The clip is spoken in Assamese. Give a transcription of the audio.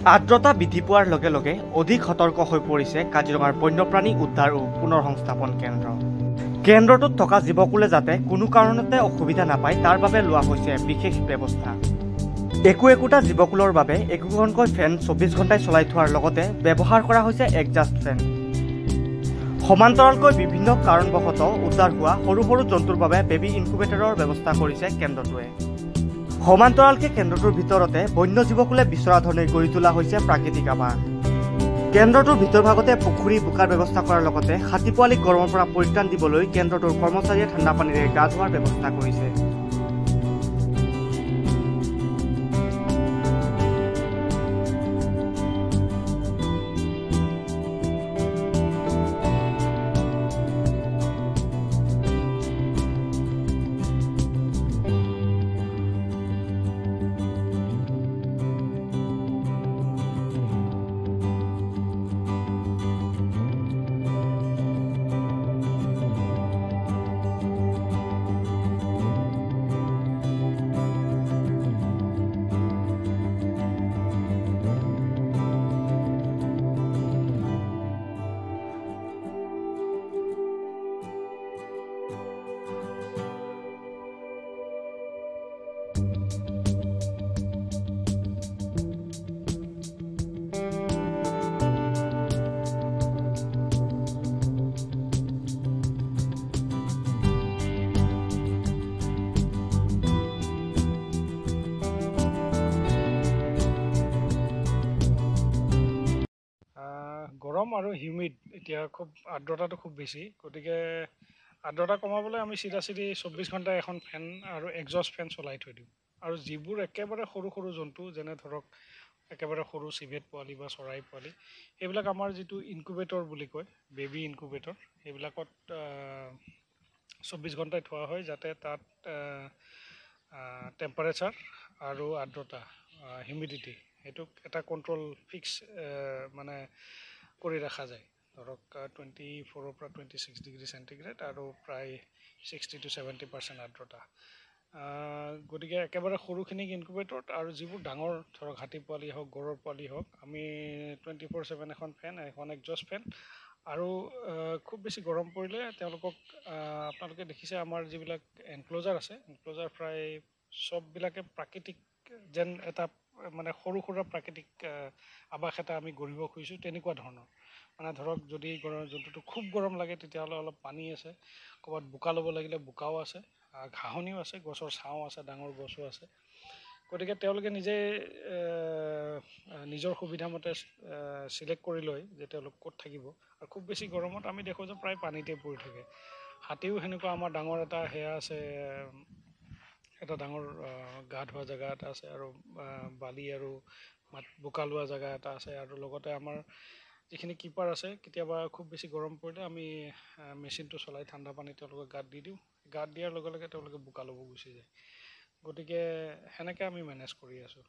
আৰ্দ্ৰতা বৃদ্ধি পোৱাৰ লগে লগে অধিক সতৰ্ক হৈ পৰিছে কাজিৰঙাৰ বন্যপ্ৰাণী উদ্ধাৰ ও পুনৰ সংস্থাপন কেন্দ্ৰ। কেন্দ্ৰটোত থকা জীৱকুলে যাতে কোনো কাৰণতে অসুবিধা নাপায় তাৰ বাবে লোৱা হৈছে বিশেষ ব্যৱস্থা। একোটা জীৱকুলৰ বাবে একোখনকৈ ফেন 24 ঘণ্টাই চলাই থোৱাৰ লগতে ব্যৱহাৰ কৰা হৈছে এডজাষ্ট ফেন। সমান্তৰালকৈ বিভিন্ন কাৰণবশতঃ উদ্ধাৰ হোৱা সৰু সৰু জন্তুৰ বাবে বেবী ইনকুবেটৰৰ ব্যৱস্থা কৰিছে কেন্দ্ৰটোৱে। সমান্তৰালকে কেন্দ্ৰটোৰ ভিতৰতে বন্য জীৱকুলে বিচৰা ধৰণে গঢ়ি তোলা হৈছে প্ৰাকৃতিক আৱাস। কেন্দ্ৰটোৰ ভিতৰভাগতে পুখুৰী বোকাৰ ব্যৱস্থা কৰাৰ লগতে হাতী পোৱালীক গৰমৰ পৰা পৰিত্ৰাণ দিবলৈ কেন্দ্ৰটোৰ কৰ্মচাৰীয়ে ঠাণ্ডা পানীৰে গা ধোৱাৰ ব্যৱস্থা কৰিছে। গৰম আৰু হিউমিড এতিয়া খুব আৰ্দ্ৰতাটো খুব বেছি, গতিকে আৰ্দ্ৰতা কমাবলৈ আমি চিধা 24 ঘণ্টা এখন ফেন আৰু এক্সজষ্ট ফেন চলাই থৈ দিওঁ। আৰু যিবোৰ একেবাৰে সৰু সৰু জন্তু যেনে ধৰক একেবাৰে সৰু চিভেট পোৱালি বা চৰাই পোৱালি, সেইবিলাক আমাৰ যিটো ইনকুবেটৰ বুলি কয় বেবী ইনকুবেটৰ, সেইবিলাকত 24 ঘণ্টাই থোৱা হয় যাতে তাত টেম্পাৰেচাৰ আৰু আৰ্দ্ৰতা হিউমিডিটি সেইটো এটা কণ্ট্ৰল ফিক্স মানে কৰি ৰখা যায়। ধৰক 24 পৰা 26 ডিগ্ৰী চেণ্টিগ্ৰেড আৰু প্ৰায় 60 to 70% আৰ্দ্ৰতা। গতিকে একেবাৰে সৰুখিনিক ইনকুবেটৰত আৰু যিবোৰ ডাঙৰ ধৰক হাতী পোৱালি হওক গড়ৰ পোৱালি হওক আমি 24/7 এখন ফেন এখন এক্সজষ্ট ফেন আৰু খুব বেছি গৰম পৰিলে তেওঁলোকক আপোনালোকে দেখিছে আমাৰ যিবিলাক এনক্ল'জাৰ আছে, এনক্ল'জাৰ প্ৰায় চববিলাকে প্ৰাকৃতিক যেন এটা মানে সৰু সুৰা প্ৰাকৃতিক আৱাস এটা আমি গঢ়িব খুজিছোঁ তেনেকুৱা ধৰণৰ। মানে ধৰক যদি জন্তুটো খুব গৰম লাগে তেতিয়াহ'লে অলপ পানী আছে, ক'ৰবাত বোকা ল'ব লাগিলে বোকাও আছে, ঘাঁহনিও আছে, গছৰ ছাঁও আছে, ডাঙৰ গছো আছে। গতিকে তেওঁলোকে নিজে নিজৰ সুবিধামতে চিলেক্ট কৰি লয় যে তেওঁলোক ক'ত থাকিব। আৰু খুব বেছি গৰমত আমি দেখোঁ যে প্ৰায় পানীতে পৰি থাকে। হাতীও সেনেকুৱা আমাৰ ডাঙৰ এটা সেয়া আছে, এটা ডাঙৰ গা ধোৱা জেগা এটা আছে আৰু বালি আৰু বোকা লোৱা জেগা এটা আছে। আৰু লগতে আমাৰ যিখিনি কিপাৰ আছে কেতিয়াবা খুব বেছি গৰম পৰিলে আমি মেচিনটো চলাই ঠাণ্ডা পানী তেওঁলোকক গাত দি দিওঁ, গাত দিয়াৰ লগে লগে তেওঁলোকে বোকা ল'ব গুচি যায়। গতিকে সেনেকৈ আমি মেনেজ কৰি আছোঁ।